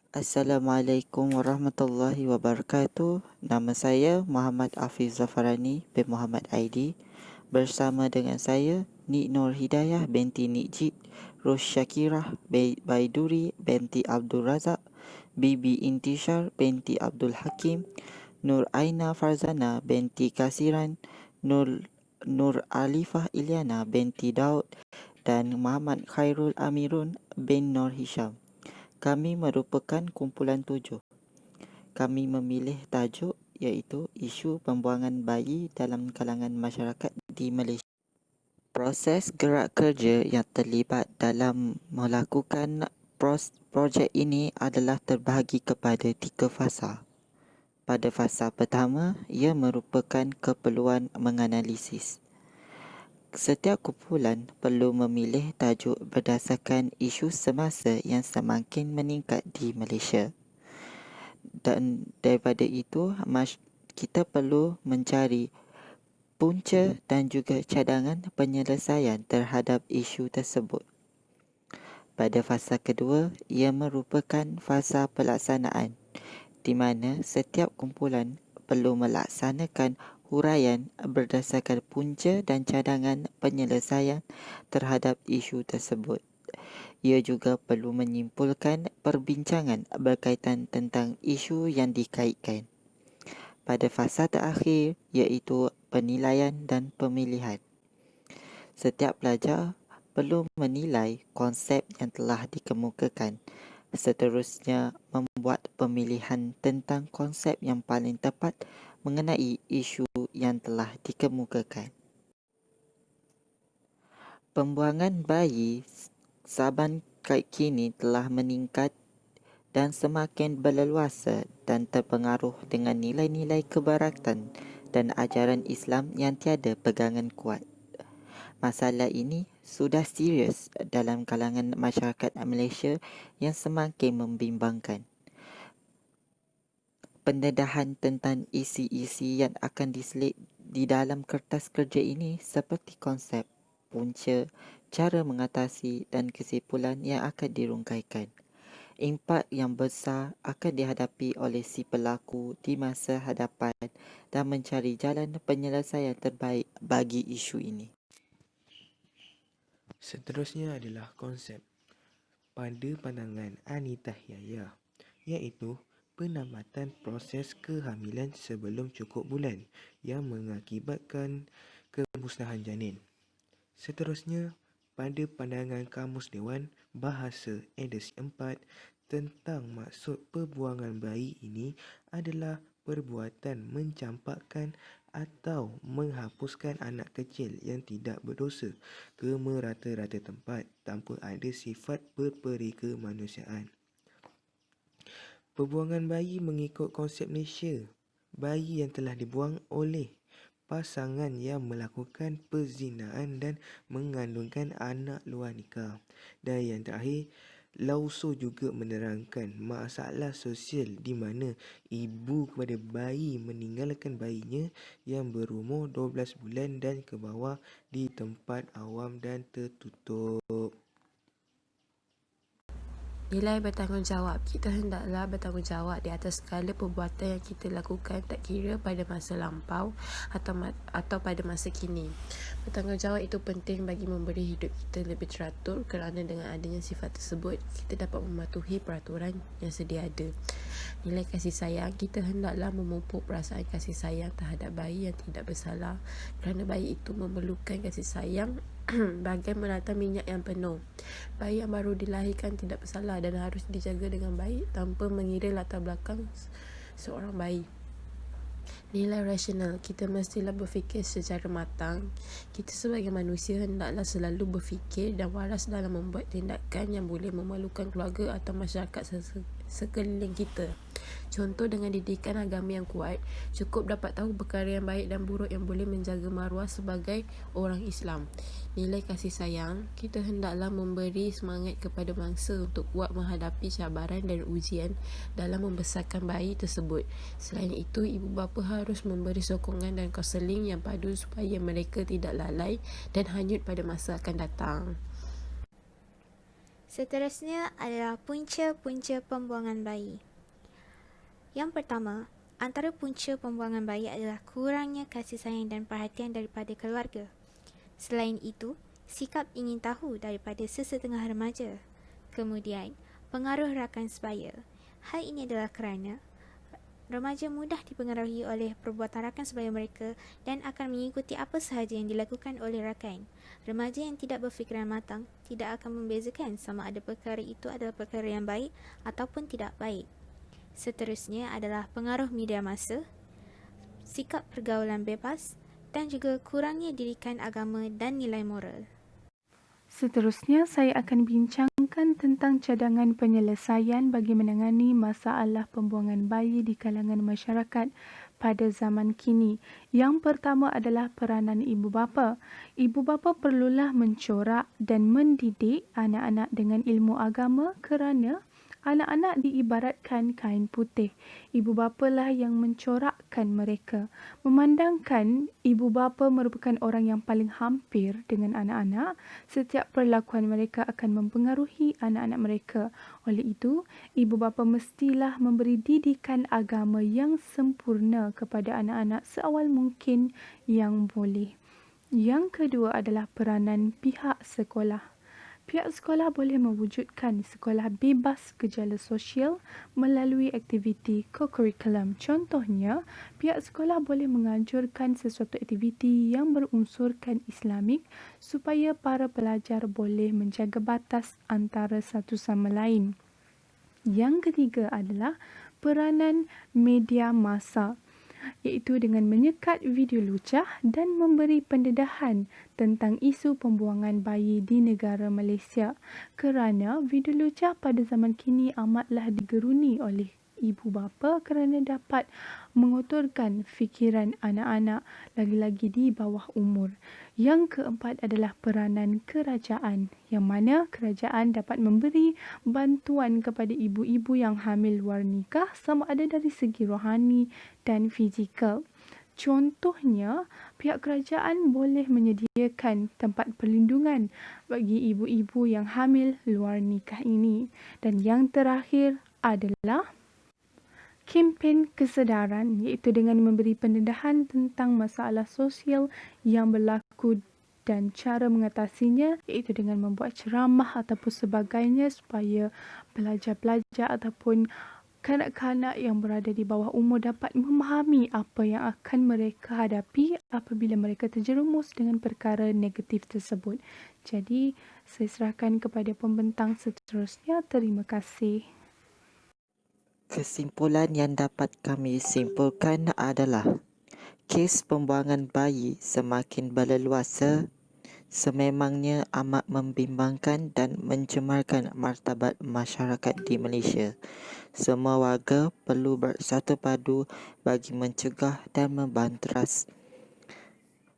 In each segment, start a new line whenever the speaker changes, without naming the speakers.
Assalamualaikum warahmatullahi wabarakatuh. Nama saya Muhammad Afiz Zafarani bin Muhammad Aidi. Bersama dengan saya Nik Nur Hidayah binti Nikjid, Ros Syakirah Baiduri binti Abdul Razak, Bibi Intishar binti Abdul Hakim, Nur Aina Farzana binti Kasiran, Nur Alifah Ilyana binti Daud dan Muhammad Khairul Amirun bin Nur Hisham. Kami merupakan kumpulan 7. Kami memilih tajuk iaitu isu pembuangan bayi dalam kalangan masyarakat di Malaysia. Proses gerak kerja yang terlibat dalam melakukan projek ini adalah terbahagi kepada 3 fasa. Pada fasa pertama, ia merupakan keperluan menganalisis. Setiap kumpulan perlu memilih tajuk berdasarkan isu semasa yang semakin meningkat di Malaysia. Dan daripada itu, kita perlu mencari punca dan juga cadangan penyelesaian terhadap isu tersebut. Pada fasa kedua, ia merupakan fasa pelaksanaan di mana setiap kumpulan perlu melaksanakan huraian berdasarkan punca dan cadangan penyelesaian terhadap isu tersebut. Ia juga perlu menyimpulkan perbincangan berkaitan tentang isu yang dikaitkan. Pada fasa terakhir iaitu penilaian dan pemilihan. Setiap pelajar perlu menilai konsep yang telah dikemukakan. Seterusnya, membuat pemilihan tentang konsep yang paling tepat mengenai isu yang telah dikemukakan. Pembuangan bayi saban kini telah meningkat dan semakin berleluasa dan terpengaruh dengan nilai-nilai kebaratan dan ajaran Islam yang tiada pegangan kuat. Masalah ini sudah serius dalam kalangan masyarakat Malaysia yang semakin membimbangkan. Pendedahan tentang isi-isi yang akan diselit di dalam kertas kerja ini seperti konsep, punca, cara mengatasi dan kesimpulan yang akan dirungkaikan. Impak yang besar akan dihadapi oleh si pelaku di masa hadapan dan mencari jalan penyelesaian terbaik bagi isu ini.
Seterusnya adalah konsep pada pandangan Anita Yahya, iaitu penamatan proses kehamilan sebelum cukup bulan yang mengakibatkan kemusnahan janin. Seterusnya, pada pandangan Kamus Dewan Bahasa edisi 4 tentang maksud perbuangan bayi ini adalah perbuatan mencampakkan atau menghapuskan anak kecil yang tidak berdosa ke merata-rata tempat tanpa ada sifat berperi kemanusiaan. Perbuangan bayi mengikut konsep Malaysia, bayi yang telah dibuang oleh pasangan yang melakukan perzinaan dan mengandungkan anak luar nikah. Dan yang terakhir, Lauso juga menerangkan masalah sosial di mana ibu kepada bayi meninggalkan bayinya yang berumur 12 bulan dan ke bawah di tempat awam dan tertutup.
Nilai bertanggungjawab. Kita hendaklah bertanggungjawab di atas segala perbuatan yang kita lakukan, tak kira pada masa lampau atau pada masa kini. Bertanggungjawab itu penting bagi memberi hidup kita lebih teratur, kerana dengan adanya sifat tersebut, kita dapat mematuhi peraturan yang sedia ada. Nilai kasih sayang. Kita hendaklah memupuk perasaan kasih sayang terhadap bayi yang tidak bersalah, kerana bayi itu memerlukan kasih sayang bagai menata minyak yang penuh. Bayi yang baru dilahirkan tidak bersalah dan harus dijaga dengan baik tanpa mengira latar belakang seorang bayi. Nilai rasional. Kita mestilah berfikir secara matang. Kita sebagai manusia hendaklah selalu berfikir dan waras dalam membuat tindakan yang boleh memalukan keluarga atau masyarakat sekeliling kita. Contoh, dengan didikan agama yang kuat, cukup dapat tahu perkara yang baik dan buruk yang boleh menjaga maruah sebagai orang Islam. Nilai kasih sayang. Kita hendaklah memberi semangat kepada bangsa untuk kuat menghadapi cabaran dan ujian dalam membesarkan bayi tersebut. Selain itu, ibu bapa harus memberi sokongan dan kaunseling yang padu supaya mereka tidak lalai dan hanyut pada masa akan datang.
Seterusnya adalah punca-punca pembuangan bayi. Yang pertama, antara punca pembuangan bayi adalah kurangnya kasih sayang dan perhatian daripada keluarga. Selain itu, sikap ingin tahu daripada sesetengah remaja. Kemudian, pengaruh rakan sebaya. Hal ini adalah kerana remaja mudah dipengaruhi oleh perbuatan rakan sebaya mereka dan akan mengikuti apa sahaja yang dilakukan oleh rakan. Remaja yang tidak berfikiran matang tidak akan membezakan sama ada perkara itu adalah perkara yang baik ataupun tidak baik. Seterusnya adalah pengaruh media massa, sikap pergaulan bebas dan juga kurangnya didikan agama dan nilai moral.
Seterusnya, saya akan bincangkan tentang cadangan penyelesaian bagi menangani masalah pembuangan bayi di kalangan masyarakat pada zaman kini. Yang pertama adalah peranan ibu bapa. Ibu bapa perlulah mencorak dan mendidik anak-anak dengan ilmu agama kerana anak-anak diibaratkan kain putih. Ibu bapa lah yang mencorakkan mereka. Memandangkan ibu bapa merupakan orang yang paling hampir dengan anak-anak, setiap perlakuan mereka akan mempengaruhi anak-anak mereka. Oleh itu, ibu bapa mestilah memberi didikan agama yang sempurna kepada anak-anak seawal mungkin yang boleh. Yang kedua adalah peranan pihak sekolah. Pihak sekolah boleh mewujudkan sekolah bebas gejala sosial melalui aktiviti co-curriculum. Contohnya, pihak sekolah boleh menganjurkan sesuatu aktiviti yang berunsurkan Islamik supaya para pelajar boleh menjaga batas antara satu sama lain. Yang ketiga adalah peranan media massa, iaitu dengan menyekat video lucah dan memberi pendedahan tentang isu pembuangan bayi di negara Malaysia, kerana video lucah pada zaman kini amatlah digeruni oleh ibu bapa kerana dapat mengotorkan fikiran anak-anak lagi-lagi di bawah umur. Yang keempat adalah peranan kerajaan, yang mana kerajaan dapat memberi bantuan kepada ibu-ibu yang hamil luar nikah sama ada dari segi rohani dan fizikal. Contohnya, pihak kerajaan boleh menyediakan tempat perlindungan bagi ibu-ibu yang hamil luar nikah ini. Dan yang terakhir adalah kempen kesedaran, iaitu dengan memberi pendedahan tentang masalah sosial yang berlaku dan cara mengatasinya, iaitu dengan membuat ceramah ataupun sebagainya supaya pelajar-pelajar ataupun kanak-kanak yang berada di bawah umur dapat memahami apa yang akan mereka hadapi apabila mereka terjerumus dengan perkara negatif tersebut. Jadi, saya serahkan kepada pembentang seterusnya. Terima kasih.
Kesimpulan yang dapat kami simpulkan adalah kes pembuangan bayi semakin berleluasa sememangnya amat membimbangkan dan mencemarkan martabat masyarakat di Malaysia. Semua warga perlu bersatu padu bagi mencegah dan membanteras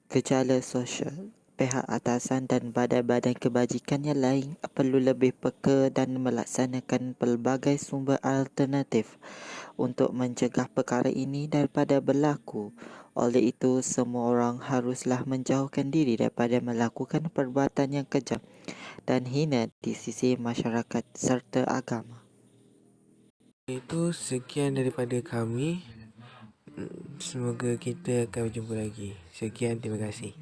gejala sosial. Pihak atasan dan badan-badan kebajikan yang lain perlu lebih peka dan melaksanakan pelbagai sumber alternatif untuk mencegah perkara ini daripada berlaku. Oleh itu, semua orang haruslah menjauhkan diri daripada melakukan perbuatan yang kejam dan hina di sisi masyarakat serta agama.
Itu sekian daripada kami. Semoga kita akan berjumpa lagi. Sekian, terima kasih.